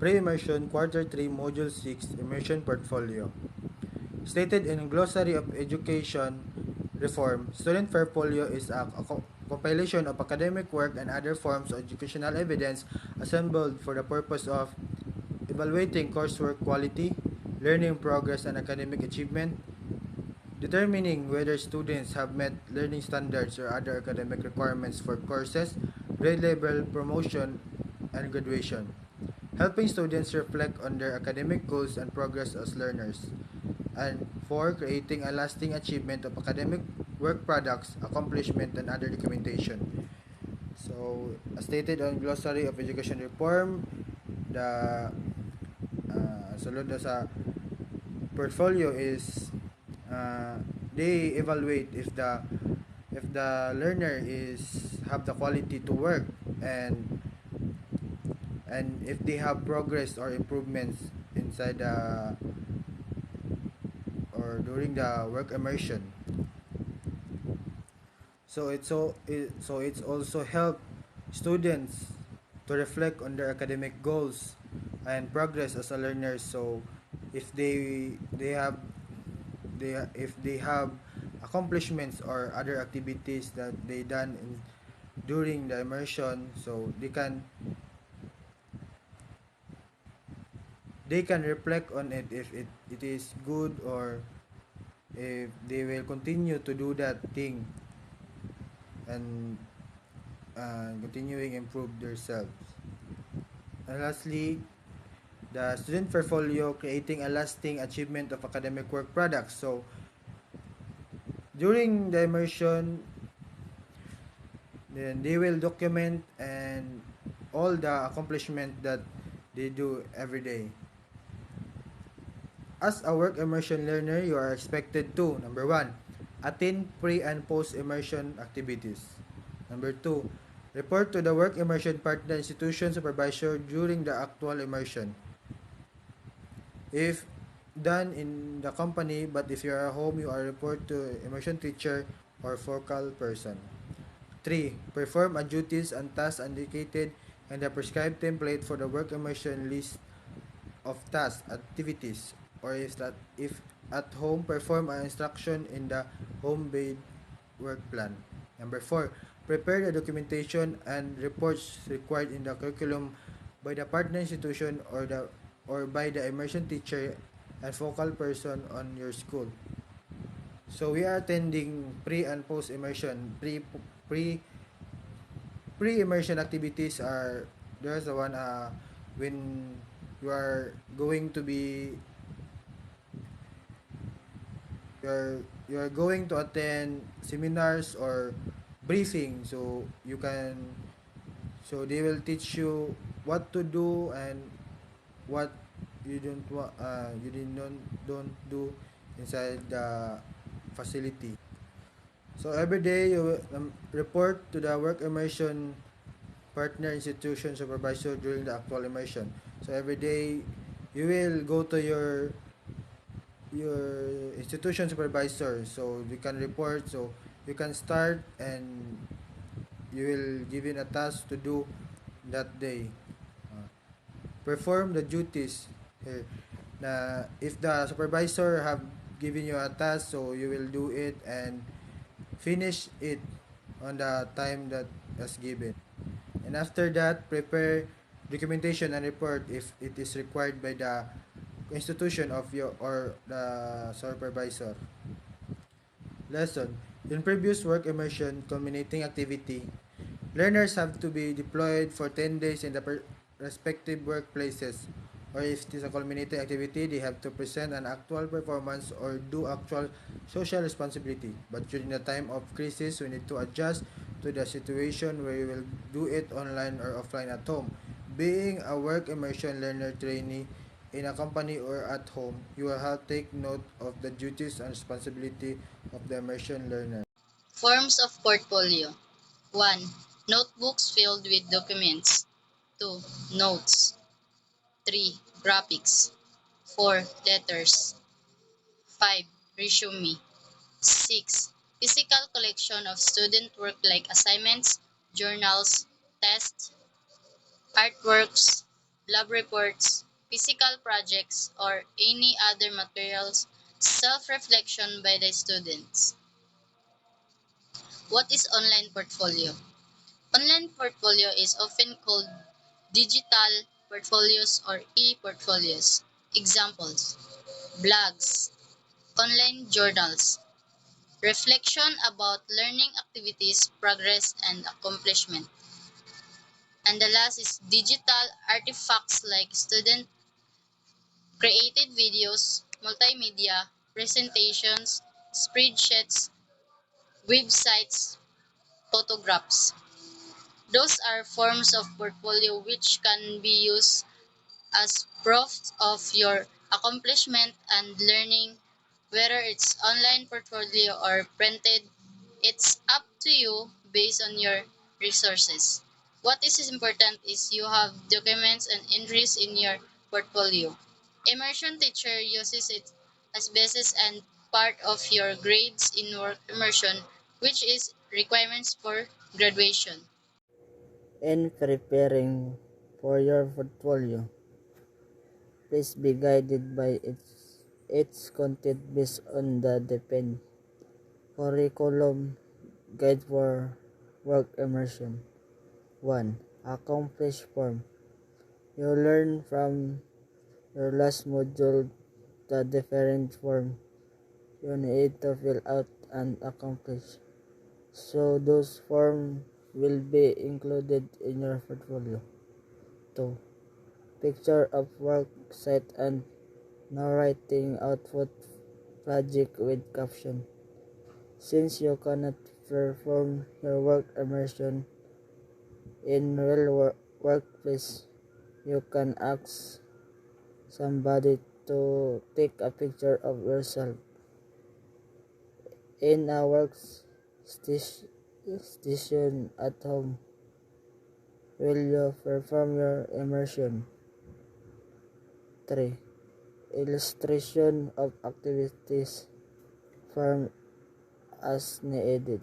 Pre-immersion Quarter 3 Module 6 Immersion Portfolio. Stated in Glossary of Education Reform, student portfolio is a compilation of academic work and other forms of educational evidence assembled for the purpose of evaluating coursework quality, learning progress and academic achievement, determining whether students have met learning standards or other academic requirements for courses, grade level promotion, and graduation, helping students reflect on their academic goals and progress as learners, and for creating a lasting achievement of academic work products, accomplishment, and other documentation. So, as stated on Glossary of Education Reform, the sulod na sa portfolio is they evaluate if the learner is have the quality to work, and if they have progress or improvements inside the or during the work immersion. So it's also help students to reflect on their academic goals and progress as a learner. So if if they have accomplishments or other activities that they done during the immersion, so they can reflect on it if it is good, or if they will continue to do that thing, and continuing improve themselves. And lastly, the student portfolio, creating a lasting achievement of academic work products. So during the immersion, then they will document and all the accomplishment that they do every day. As a work immersion learner, you are expected to: number 1, attend pre and post immersion activities. Number 2, report to the work immersion partner institution supervisor during the actual immersion, if done in the company, but if you are at home, you are report to immersion teacher or focal person. 3, perform a duties and tasks indicated in the prescribed template for the work immersion list of tasks, activities, or if at home, perform an instruction in the home-based work plan. Number 4, prepare the documentation and reports required in the curriculum by the partner institution or by the immersion teacher and focal person on your school. So we are attending pre and post immersion. Pre pre immersion activities are there's the one when you are going to be you are going to attend seminars or briefing, so they will teach you what to do and what you didn't don't do inside the facility. So every day you will report to the work immersion partner institution supervisor during the actual immersion. So every day you will go to your institution supervisor, so you can report, so you can start and you will given a task to do that day. Uh, Perform the duties here. Na if the supervisor have given you a task, so you will do it and finish it on the time that was given. And after that, prepare documentation and report if it is required by the institution of your or the supervisor. Lesson: in previous work immersion culminating activity, learners have to be deployed for 10 days in the respective workplaces, or if it is a culminating activity, they have to present an actual performance or do actual social responsibility. But during the time of crisis, we need to adjust to the situation where we will do it online or offline at home. Being a work immersion learner trainee in a company or at home, you will have to take note of the duties and responsibility of the immersion learner. Forms of portfolio. 1. Notebooks filled with documents. 2. Notes. 3. Graphics. 4. Letters. 5. Resume. 6. Physical collection of student work like assignments, journals, tests, artworks, lab reports, physical projects, or any other materials, self-reflection by the students. What is online portfolio? Online portfolio is often called digital portfolios or e-portfolios. Examples: blogs, online journals, reflection about learning activities, progress, and accomplishment. And the last is digital artifacts like student created videos, multimedia, presentations, spreadsheets, websites, photographs. Those are forms of portfolio which can be used as proof of your accomplishment and learning. Whether it's online portfolio or printed, it's up to you based on your resources. What is important is you have documents and entries in your portfolio. Immersion teacher uses it as basis and part of your grades in work immersion, which is requirements for graduation. In preparing for your portfolio, please be guided by its content based on the depend curriculum guide for work immersion. 1. Accomplish form. You learn from your last module the different form you need to fill out and accomplish. So those forms will be included in your portfolio. 2. Picture of work site and narrating output project with caption. Since you cannot perform your work immersion in real workplace, you can ask somebody to take a picture of yourself in a station at home. Will you perform your immersion? 3. Illustration of activities form as needed.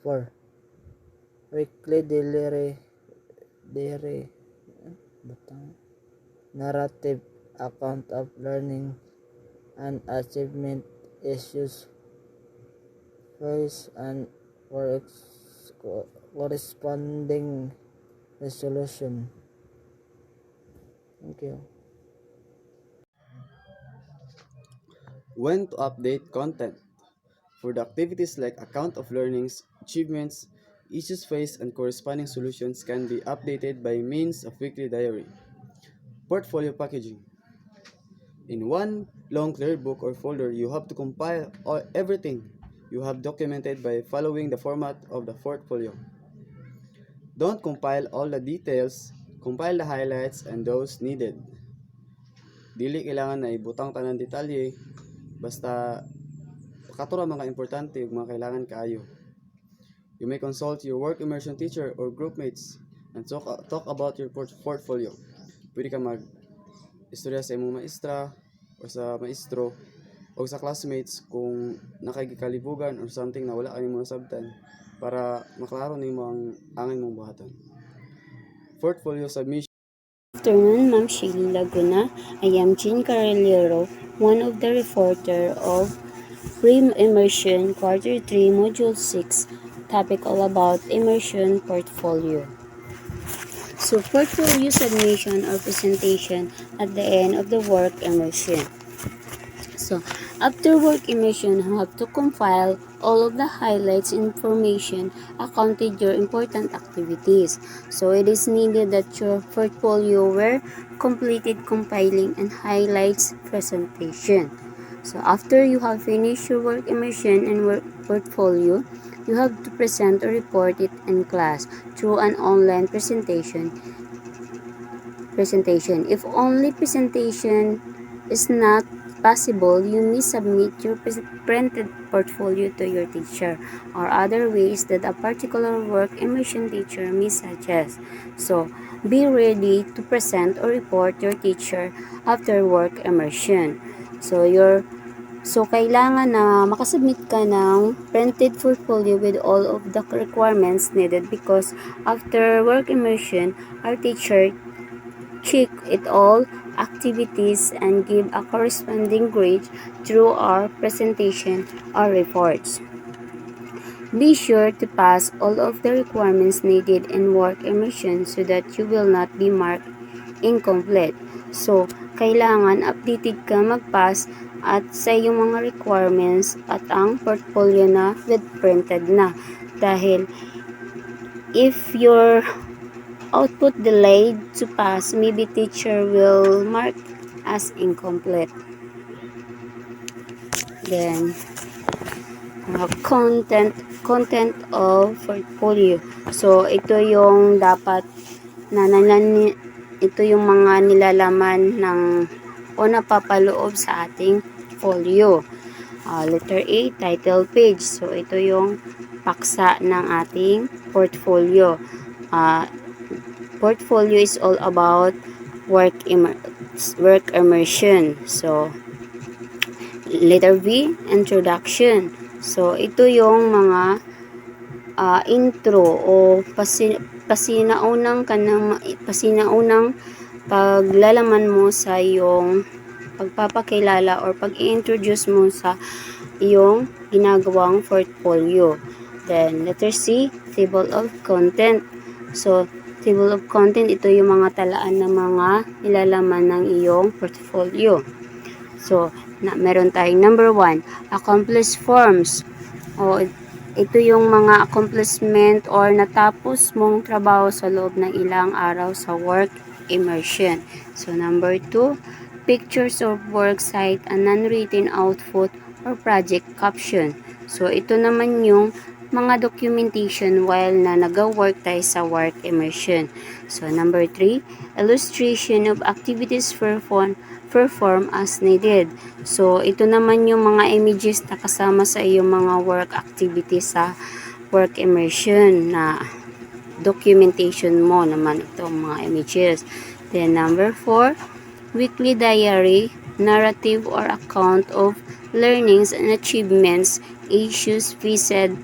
4. Weekly diary narrative account of learning and achievement issues face and corresponding resolution. Thank you. When to update content. For the activities like account of learnings, achievements, issues faced, and corresponding solutions can be updated by means of weekly diary. Portfolio packaging. In one long clear book or folder, you have to compile everything you have documented by following the format of the portfolio. Don't compile all the details, compile the highlights and those needed. Dili kailangan na ibutang tanang detalye, basta katura mga importante ug mga kailangan kaayo. You may consult your work immersion teacher or groupmates and talk about your portfolio. Pwede ka istorya sa imong maestra o sa maestro o sa classmates kung nakagikalibugan or something na wala kanimo nasabtan para maklaro nimo ang angin mong buhaton. Portfolio submission. Good afternoon, Ma'am Shaylee Laguna. I am Jean Carrillero, one of the reporter of Pre-Immersion Quarter 3, Module 6, topic all about immersion portfolio. So, portfolio submission or presentation at the end of the work immersion. So, after work immersion, you have to compile all of the highlights information accounted your important activities. So, it is needed that your portfolio were completed compiling and highlights presentation. So, after you have finished your work immersion and work portfolio, you have to present or report it in class through an online presentation. If only presentation is not possible, you may submit your printed portfolio to your teacher or other ways that a particular work immersion teacher may suggest. So, be ready to present or report your teacher after work immersion. So kailangan na makasubmit ka ng printed portfolio with all of the requirements needed because after work immersion, our teacher check it all activities and give a corresponding grade through our presentation or reports. Be sure to pass all of the requirements needed in work immersion so that you will not be marked incomplete. So, kailangan updated ka mag-pass at sa iyong mga requirements at ang portfolio na with printed na. Dahil if your output delayed to pass, maybe teacher will mark as incomplete. Then, content of portfolio. So, ito yung dapat ito yung mga nilalaman ng o napapaloob sa ating folio. Letter A, title page. So, ito yung paksa ng ating portfolio. Portfolio is all about work immersion. So, letter B, introduction. So, ito yung mga intro o pasinaunang paglalaman mo sa iyong pagpapakilala or pag-i-introduce mo sa iyong ginagawang portfolio. Then, letter C, table of content. So, table of content, ito yung mga talaan ng mga nilalaman ng iyong portfolio. So, meron tayong number 1, accomplish forms. O, ito yung mga accomplishment or natapos mong trabaho sa loob ng ilang araw sa work immersion. So, number 2, pictures of work site and non-written output or project caption. So, ito naman yung mga documentation while na nag-work tayo sa work immersion. So, number 3, illustration of activities perform as needed. So, ito naman yung mga images na kasama sa iyong mga work activities sa work immersion na documentation mo naman itong mga images. Then, number 4, weekly diary, narrative or account of learnings and achievements, issues faced,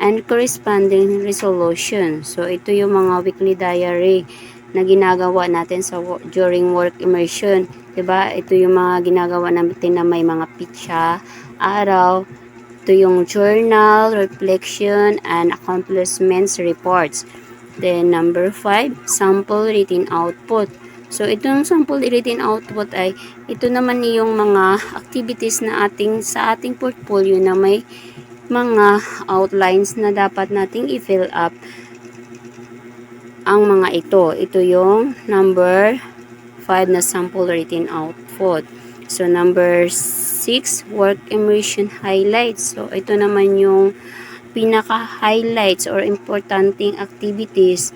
and corresponding resolution. So, ito yung mga weekly diary na ginagawa natin during work immersion. Diba? Ito yung mga ginagawa natin na may mga pitsa, araw. Ito yung journal, reflection, and accomplishments reports. Then, number 5, sample written output. So, itong sample written output ay, ito naman yung mga activities na sa ating portfolio na may mga outlines na dapat nating i-fill up ang mga ito. Ito yung number 5 na sample written output. So, number 6, work immersion highlights. So, ito naman yung pinaka-highlights or importanteng activities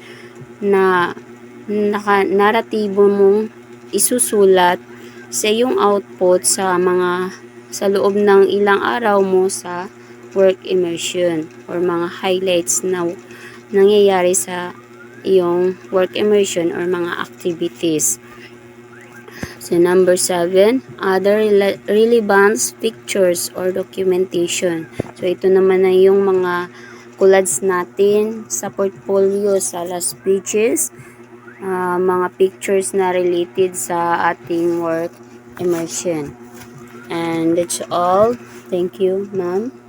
na naratibo mong isusulat sa iyong output sa loob ng ilang araw mo sa work immersion or mga highlights na nangyayari sa iyong work immersion or mga activities. So, number 7, other relevant pictures or documentation. So, ito naman na yung mga collages natin sa portfolio sa last pages. Mga pictures na related sa ating work immersion. And that's all. Thank you, ma'am.